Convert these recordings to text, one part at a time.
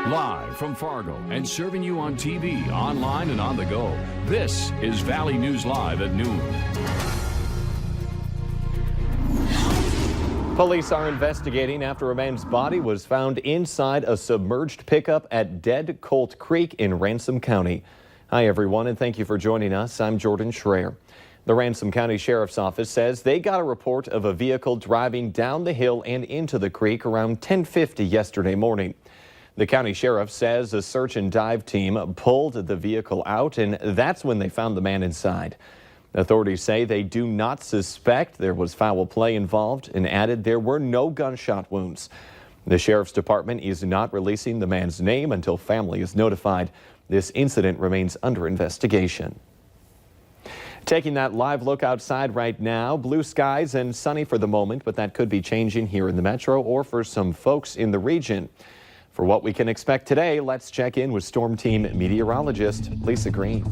Live from Fargo and serving you on TV, online, and on the go. This is Valley News Live at noon. Police are investigating after a man's body was found inside a submerged pickup at Dead Colt Creek in Ransom County. Hi, everyone, and thank you for joining us. I'm Jordan Schreier. The Ransom County Sheriff's Office says they got a report of a vehicle driving down the hill and into the creek around 10:50 yesterday morning. The county sheriff says a search and dive team pulled the vehicle out, and that's when they found the man inside. Authorities say they do not suspect there was foul play involved and added there were no gunshot wounds. The sheriff's department is not releasing the man's name until family is notified. This incident remains under investigation. Taking that live look outside right now, blue skies and sunny for the moment, but that could be changing here in the metro or for some folks in the region. For what we can expect today, let's check in with Storm Team meteorologist Lisa Green.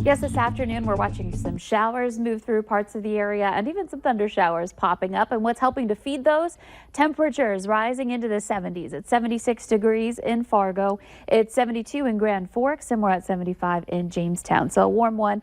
Yes, this afternoon we're watching some showers move through parts of the area and even some thunder showers popping up. And what's helping to feed those? Temperatures rising into the 70s. It's 76 degrees in Fargo. It's 72 in Grand Forks, and we're at 75 in Jamestown. So a warm one,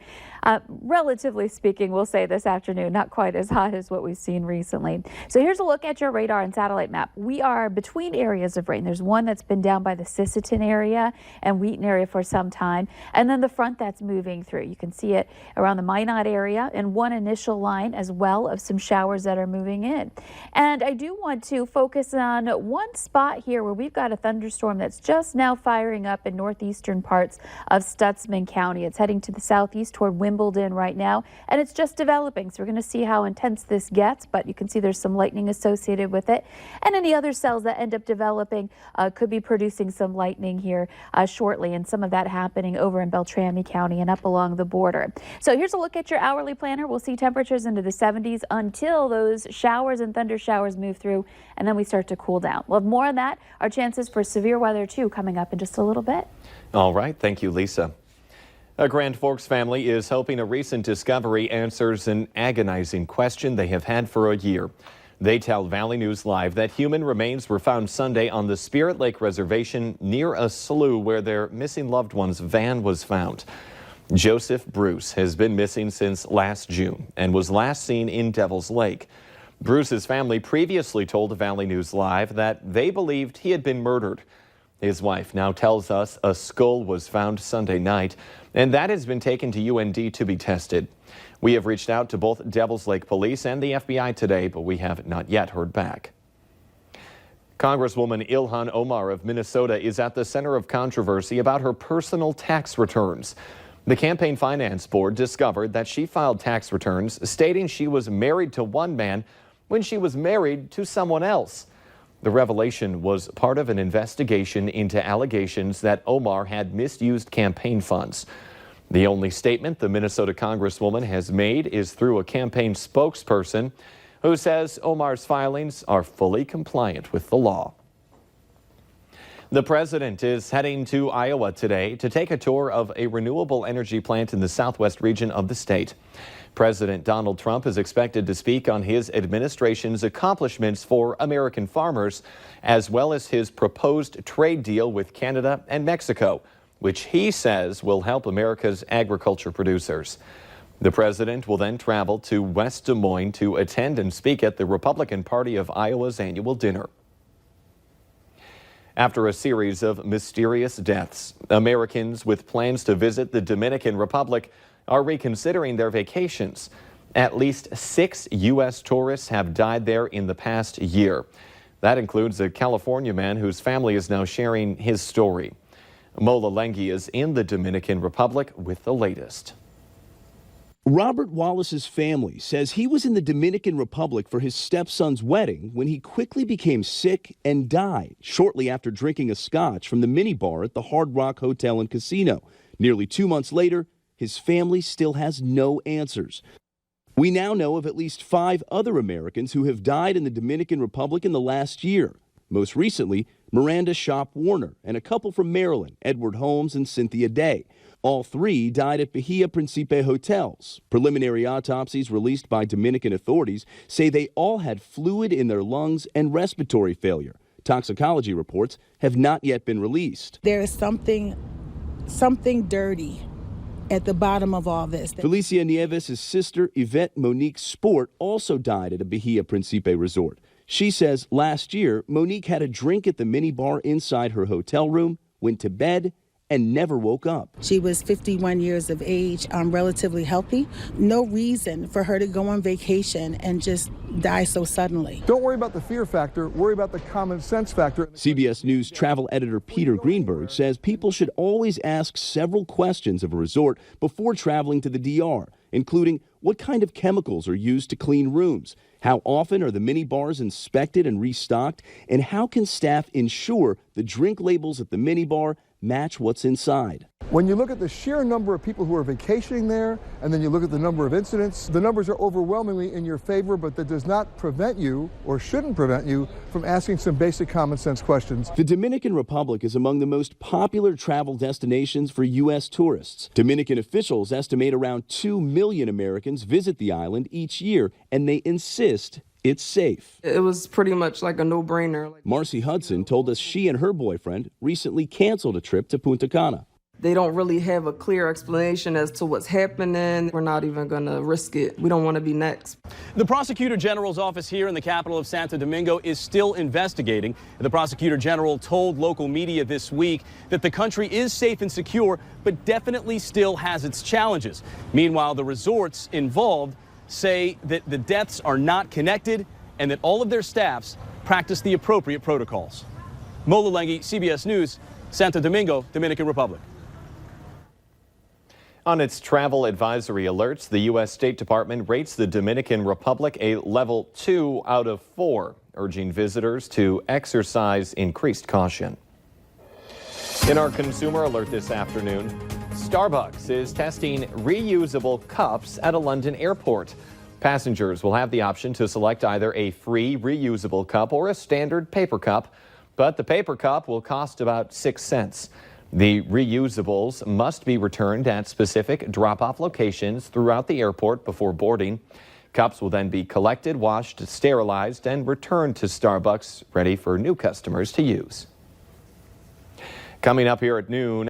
relatively speaking, we'll say this afternoon, not quite as hot as what we've seen recently. So here's a look at your radar and satellite map. We are between areas of rain. There's one that's been down by the Sisseton area and Wheaton area for some time, and then the front that's moving through. You can see it around the Minot area and one initial line as well of some showers that are moving in. And I do want to focus on one spot here where we've got a thunderstorm that's just now firing up in northeastern parts of Stutsman County. It's heading to the southeast toward Wimbledon right now, and it's just developing. So we're going to see how intense this gets, but you can see there's some lightning associated with it. And any other cells that end up developing could be producing some lightning here shortly, and some of that happening over in Beltrami County and up along the border. So here's a look at your hourly planner. We'll see temperatures into the 70s until those showers and thunder showers move through, and then we start to cool down. We'll have more on that. Our chances for severe weather too coming up in just a little bit. All right. Thank you, Lisa. A Grand Forks family is hoping a recent discovery answers an agonizing question they have had for a year. They tell Valley News Live that human remains were found Sunday on the Spirit Lake Reservation near a slough where their missing loved one's van was found. Joseph Bruce has been missing since last June and was last seen in Devil's Lake. Bruce's family previously told Valley News Live that they believed he had been murdered. His wife now tells us a skull was found Sunday night, and that has been taken to UND to be tested. We have reached out to both Devil's Lake Police and the FBI today, but we have not yet heard back. Congresswoman Ilhan Omar of Minnesota is at the center of controversy about her personal tax returns. The Campaign Finance Board discovered that she filed tax returns stating she was married to one man when she was married to someone else. The revelation was part of an investigation into allegations that Omar had misused campaign funds. The only statement the Minnesota Congresswoman has made is through a campaign spokesperson who says Omar's filings are fully compliant with the law. The president is heading to Iowa today to take a tour of a renewable energy plant in the southwest region of the state. President Donald Trump is expected to speak on his administration's accomplishments for American farmers, as well as his proposed trade deal with Canada and Mexico, which he says will help America's agriculture producers. The president will then travel to West Des Moines to attend and speak at the Republican Party of Iowa's annual dinner. After a series of mysterious deaths, Americans with plans to visit the Dominican Republic are reconsidering their vacations. At least 6 U.S. tourists have died there in the past year. That includes a California man whose family is now sharing his story. Mola Lengi is in the Dominican Republic with the latest. Robert Wallace's family says he was in the Dominican Republic for his stepson's wedding when he quickly became sick and died shortly after drinking a scotch from the minibar at the Hard Rock Hotel and Casino. Nearly 2 months later, his family still has no answers. We now know of at least 5 other Americans who have died in the Dominican Republic in the last year. Most recently, Miranda Shop Warner and a couple from Maryland, Edward Holmes and Cynthia Day. All 3 died at Bahia Principe hotels. Preliminary autopsies released by Dominican authorities say they all had fluid in their lungs and respiratory failure. Toxicology reports have not yet been released. There is something dirty at the bottom of all this. Felicia Nieves' sister, Yvette Monique Sport, also died at a Bahia Principe resort. She says last year, Monique had a drink at the minibar inside her hotel room, went to bed, and never woke up. She was 51 years of age, relatively healthy. No reason for her to go on vacation and just die so suddenly. Don't worry about the fear factor, worry about the common sense factor. CBS News travel editor Peter Greenberg says people should always ask several questions of a resort before traveling to the DR, including what kind of chemicals are used to clean rooms, how often are the mini bars inspected and restocked, and how can staff ensure the drink labels at the mini bar match what's inside. When you look at the sheer number of people who are vacationing there, and then you look at the number of incidents, the numbers are overwhelmingly in your favor, but that does not prevent you, or shouldn't prevent you, from asking some basic common sense questions. The Dominican Republic is among the most popular travel destinations for U.S. tourists. Dominican officials estimate around 2 million Americans visit the island each year, and they insist it's safe. It was pretty much like a no-brainer. Marcy Hudson told us she and her boyfriend recently canceled a trip to Punta Cana. They don't really have a clear explanation as to what's happening. We're not even going to risk it. We don't want to be next. The Prosecutor General's office here in the capital of Santo Domingo is still investigating. The Prosecutor General told local media this week that the country is safe and secure, but definitely still has its challenges. Meanwhile, the resorts involved say that the deaths are not connected and that all of their staffs practice the appropriate protocols. Mola Lengi, CBS News, Santo Domingo, Dominican Republic. On its travel advisory alerts, the U.S. State Department rates the Dominican Republic a level 2 out of 4, urging visitors to exercise increased caution. In our consumer alert this afternoon, Starbucks is testing reusable cups at a London airport. Passengers will have the option to select either a free reusable cup or a standard paper cup, but the paper cup will cost about 6 cents. The reusables must be returned at specific drop-off locations throughout the airport before boarding. Cups will then be collected, washed, sterilized, and returned to Starbucks, ready for new customers to use. Coming up here at noon.